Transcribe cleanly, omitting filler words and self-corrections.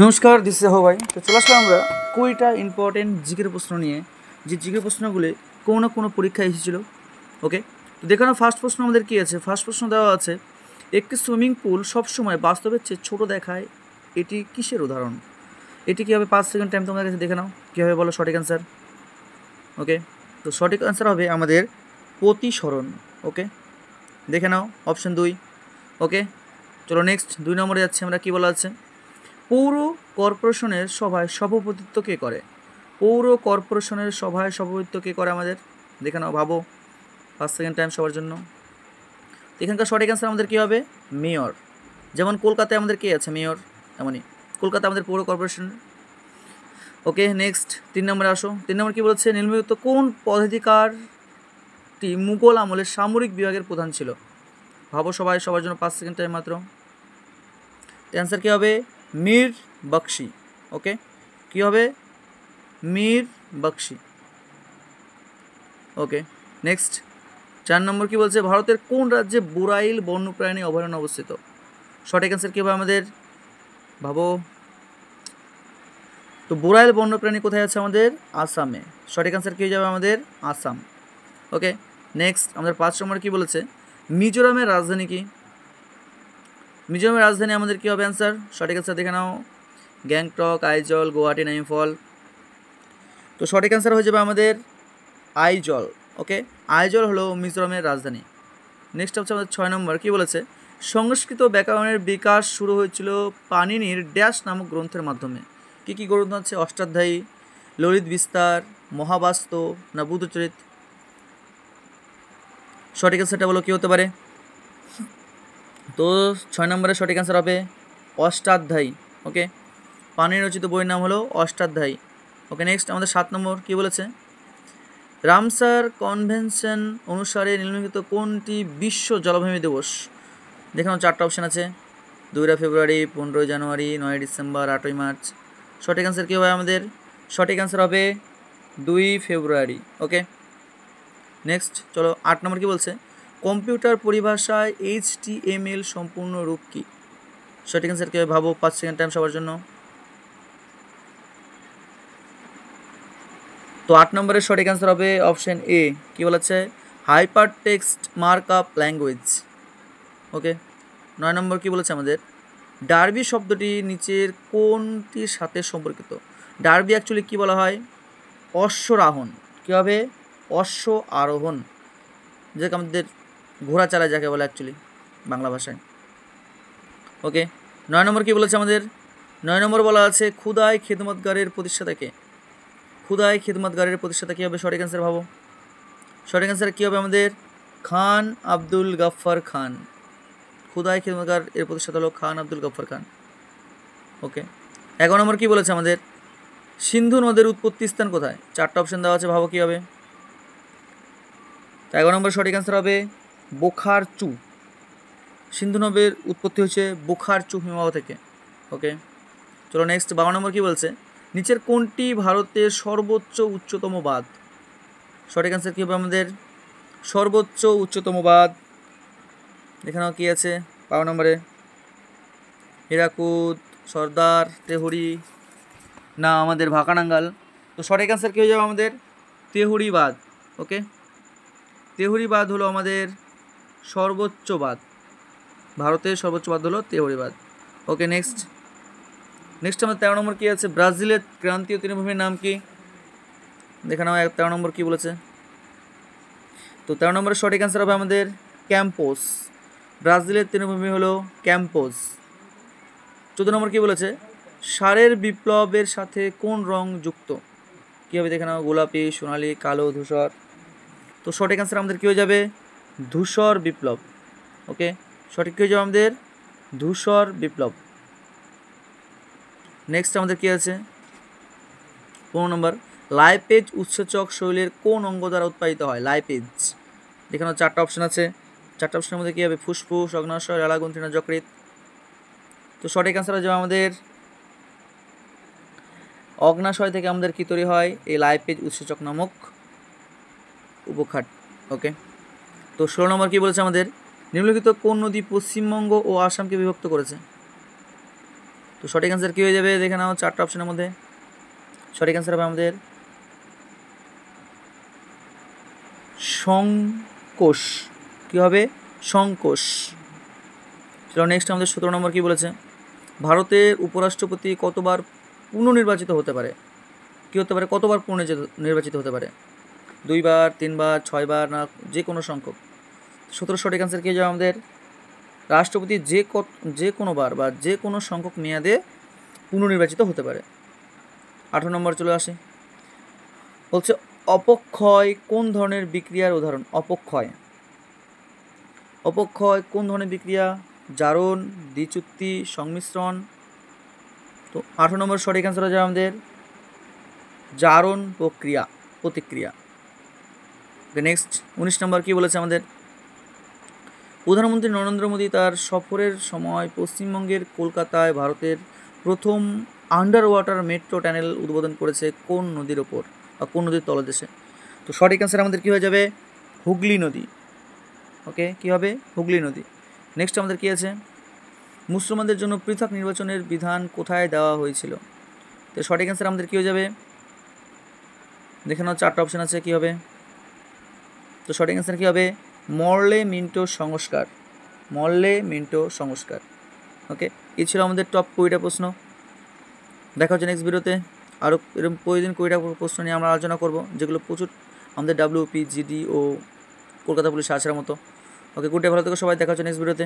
নমস্কার, this is ভাই। তো চলে আসলাম আমরা কুড়িটা ইম্পর্টেন্ট জিকের প্রশ্ন নিয়ে, যে জিকের প্রশ্নগুলি কোনো না কোনো পরীক্ষায় এসেছিলো। ওকে, তো দেখো না, ফার্স্ট প্রশ্ন আমাদের কী আছে। ফার্স্ট প্রশ্ন দেওয়া আছে, একটি সুইমিং পুল সবসময় বাস্তবের চেয়ে ছোটো দেখায়, এটি কিসের উদাহরণ? এটি কী হবে? 5 সেকেন্ড টাইম তোমাদের কাছে, দেখে নাও কী হবে, বলো সঠিক অ্যান্সার। ওকে, তো সঠিক অ্যান্সার হবে আমাদের প্রতিসরণ। ওকে, দেখে নাও অপশন 2। ওকে, চলো নেক্সট 2 নম্বরে যাচ্ছি আমরা। কী বলা আছে? পৌর কর্পোরেশনের সভায় সভাপতিত্ব কে করে? পৌর কর্পোরেশনের সভায় সভাপতিত্ব কে করে আমাদের? দেখে নাও, ভাবো। 5 সেকেন্ড টাইম সবার জন্য। এখানকার সঠিক অ্যান্সার আমাদের কী হবে? মেয়র। যেমন কলকাতায় আমাদের কে আছে? মেয়র। এমনই কলকাতা আমাদের পৌর কর্পোরেশন। ওকে, নেক্সট 3 নম্বরে আসো। 3 নম্বর কী বলেছে? নিম্নলিখিত কোন পদাধিকারটি মুঘল আমলের সামরিক বিভাগের প্রধান ছিল? ভাবো সবাই, সবার জন্য 5 সেকেন্ড টাইম মাত্র। অ্যান্সার কী হবে? মীর বক্সি। ওকে, কী হবে? মীর বক্সি। ওকে, নেক্সট 4 নম্বর কী বলছে? ভারতের কোন রাজ্যে বুরাইল বন্যপ্রাণী অভয়ারণ্য অবস্থিত? সঠিক অ্যান্সার কী হবে আমাদের? ভাবো। তো বুরাইল বন্যপ্রাণী কোথায় আছে আমাদের? আসামে। সঠিক অ্যান্সার কী হয়ে যাবে আমাদের? আসাম। ওকে, নেক্সট আমাদের 5 নম্বর কী বলেছে? মিজোরামের রাজধানী কি? মিজোরামের রাজধানী আমাদের কী হবে অ্যান্সার? সঠিক অ্যান্সার দেখে নাও, গ্যাংটক, আইজল, গুয়াহাটি, নাইমফল। তো সঠিক অ্যান্সার হয়ে যাবে আমাদের আইজল। ওকে, আইজল হলো মিজোরামের রাজধানী। নেক্সট হচ্ছে আমাদের 6 নম্বর কী বলেছে? সংস্কৃত ব্যাকরণের বিকাশ শুরু হয়েছিল পাণিনির ড্যাশ নামক গ্রন্থের মাধ্যমে। কী কী গ্রন্থ আছে? অষ্টাধ্যায়ী, ললিত বিস্তার, মহাবাস্ত না বুদ্ধচরিত? সঠিক অ্যান্সারটা বলো, কী হতে পারে? তো 6 নম্বরের সঠিক অ্যান্সার হবে অষ্টাধ্যায়ী। ওকে, পাণিনি রচিত বইয়ের নাম হলো অষ্টাধ্যায়ী। ওকে, নেক্সট আমাদের 7 নম্বর কী বলেছে? রামসার কনভেনশন অনুসারে নিম্নলিখিত কোনটি বিশ্ব জলাভূমি দিবস? দেখানো 4টা অপশান আছে, 2 ফেব্রুয়ারি, 15 জানুয়ারি, 9 ডিসেম্বর, 8 মার্চ। সঠিক অ্যান্সার কী হবে আমাদের? সঠিক অ্যান্সার হবে 2 ফেব্রুয়ারি। ওকে, নেক্সট চলো 8 নম্বর কী বলছে? কম্পিউটার পরিভাষায় HTML সম্পূর্ণ রূপ কী? সঠিক অ্যান্সার কী হবে? ভাবো, 5 সেকেন্ড টাইম সবার জন্য। তো 8 নম্বরের সঠিক অ্যান্সার হবে অপশান এ। কী বলেছে? Hypertext markup language. Okay, 9 number কী বলেছে আমাদের? ডার্বি শব্দটি নিচের কোনটির সাথে সম্পর্কিত? ডার্বি অ্যাকচুয়ালি কী বলা হয়? অশ্বারোহণ। কী হবে? অশ্ব আরোহণ, যেটা আমাদের ঘোড়া চালায় যাকে বলে অ্যাকচুয়ালি বাংলা ভাষায়। ওকে, 9 নম্বর কী বলেছে আমাদের? 9 নম্বর বলা আছে খুদাই খিদমতগারের প্রতিষ্ঠাতাকে। খুদাই খিদমতগারের প্রতিষ্ঠাতা কী হবে? সঠিক অ্যান্সার ভাবো। সঠিক অ্যান্সার কী হবে আমাদের? খান আব্দুল গফ্ফার খান। খুদাই খিদমতগার এর প্রতিষ্ঠাতা হলো খান আব্দুল গফ্ফার খান। ওকে, 11 নম্বর কী বলেছে আমাদের? সিন্ধু নদের উৎপত্তি স্থান কোথায়? 4টা অপশান দেওয়া আছে, ভাবো কী হবে? তো 11 নম্বর সঠিক অ্যান্সার হবে বোখারচু। সিন্ধু নদের উৎপত্তি হচ্ছে বোখারচু হিমবাহ থেকে। ওকে, চলো নেক্সট 12 নম্বর কী বলছে? নিচের কোনটি ভারতের সর্বোচ্চ উচ্চতম বাঁধ? সঠিক অ্যান্সার কী হবে আমাদের? সর্বোচ্চ উচ্চতম বাঁধ। দেখে নাও কী আছে 12 নম্বরে? হীরাকুদ, সর্দার, তেহরি না আমাদের ভাকানাঙ্গাল? তো সঠিক অ্যান্সার কী হয়ে যাবে আমাদের? তেহরি বাঁধ। ওকে, তেহরি বাঁধ হলো আমাদের সর্বোচ্চ বাঁধ। ভারতের সর্বোচ্চ বাঁধ হলো তেহরি বাঁধ। ওকে, নেক্সট আমাদের 13 নম্বর কী আছে? ব্রাজিলের ক্রান্তীয় তৃণভূমির নাম কি? দেখে নাও 13 নম্বর কী বলেছে? তো 13 নম্বরের সঠিক অ্যান্সার হবে আমাদের ক্যাম্পোস। ব্রাজিলের তৃণভূমি হলো ক্যাম্পোস। 14 নম্বর কী বলেছে? সারের বিপ্লবের সাথে কোন রং যুক্ত? কী হবে? দেখে নাও, গোলাপি, সোনালি, কালো, ধূসর। তো সঠিক অ্যান্সার আমাদের কী হয়ে যাবে? ধূসর বিপ্লব। ওকে, সঠিক কী হয়ে যাবে আমাদের? ধূসর বিপ্লব। নেক্সট আমাদের কী আছে? 15 নম্বর, লাইপেজ উৎসেচক শৈলের কোন অঙ্গ দ্বারা উৎপাদিত হয়? লাইপেজ। দেখে নাও 4টা অপশান আছে, 4টা অপশানের মধ্যে কী হবে? ফুসফুস, অগ্ন্যাশয়, লালাগ্রন্থি না যকৃৎ? তো সঠিক অ্যান্সার হয়ে যাবে আমাদের অগ্ন্যাশয় থেকে আমাদের কী তৈরি হয়? এই লাইপেজ উৎসেচক নামক উপখাট। ওকে, তো 16 নম্বর কী বলেছে আমাদের? নিম্নলিখিত কোন নদী পশ্চিমবঙ্গ ও আসামকে বিভক্ত করেছে? তো সঠিক অ্যান্সার কী হয়ে যাবে দেখে নাও 4টা অপশনের মধ্যে। সঠিক অ্যান্সার হবে আমাদের সংকোষ। কী হবে? সংকোষ। চলো নেক্সট আমাদের 17 নম্বর কী বলেছে, ভারতের উপরাষ্ট্রপতি কতবার পুনর্নির্বাচিত হতে পারে? কী হতে পারে? কতবার পুনর্নির্বাচিত হতে পারে? 2 বার, 3 বার, 6 বার, না যে কোনো সংখ্যক? 17 সঠিক অ্যান্সার কী যাবে আমাদের? রাষ্ট্রপতি যে কোনো বার বা যে কোনো সংখ্যক মেয়াদে পুনর্নির্বাচিত হতে পারে। 18 নম্বর চলে আসে, বলছে অপক্ষয় কোন ধরনের বিক্রিয়ার উদাহরণ? অপক্ষয় কোন ধরনের বিক্রিয়া? জারণ, দ্বিচ্যুতি, সংমিশ্রণ। তো 18 নম্বর সঠিক অ্যান্সার হয়ে যাবে আমাদের জারণ প্রতিক্রিয়া। নেক্সট 19 নম্বর কী বলেছে আমাদের, প্রধানমন্ত্রী নরেন্দ্র মোদী তার সফরের সময় পশ্চিমবঙ্গের কলকাতায় ভারতের প্রথম আন্ডার ওয়াটার মেট্রো টানেল উদ্বোধন করেছে কোন নদীর ওপর বা কোন নদীর তলদেশে? তো সঠিক অ্যান্সার আমাদের কী হয়ে যাবে? হুগলি নদী। ওকে, কী হবে? হুগলি নদী। নেক্সট আমাদের কী আছে, মুসলমানদের জন্য পৃথক নির্বাচনের বিধান কোথায় দেওয়া হয়েছিল? তো সঠিক অ্যান্সার আমাদের কী হয়ে যাবে? দেখে নাও 4টা অপশান আছে, কী হবে? তো সঠিক অ্যান্সার কী হবে? মরলে মিন্টো সংস্কার। ওকে, এই ছিল আমাদের টপ 20টা প্রশ্ন। দেখা হচ্ছে নেক্সট ভিডিওতে। আরও এরকম প্রতিদিন 20টা প্রশ্ন নিয়ে আমরা আলোচনা করব, যেগুলো প্রচুর আমাদের WP, GD ও কলকাতা পুলিশ আসার মতো। ওকে, গুড ডে, ভালো থেকো সবাই, দেখা হচ্ছে নেক্সট ভিডিওতে।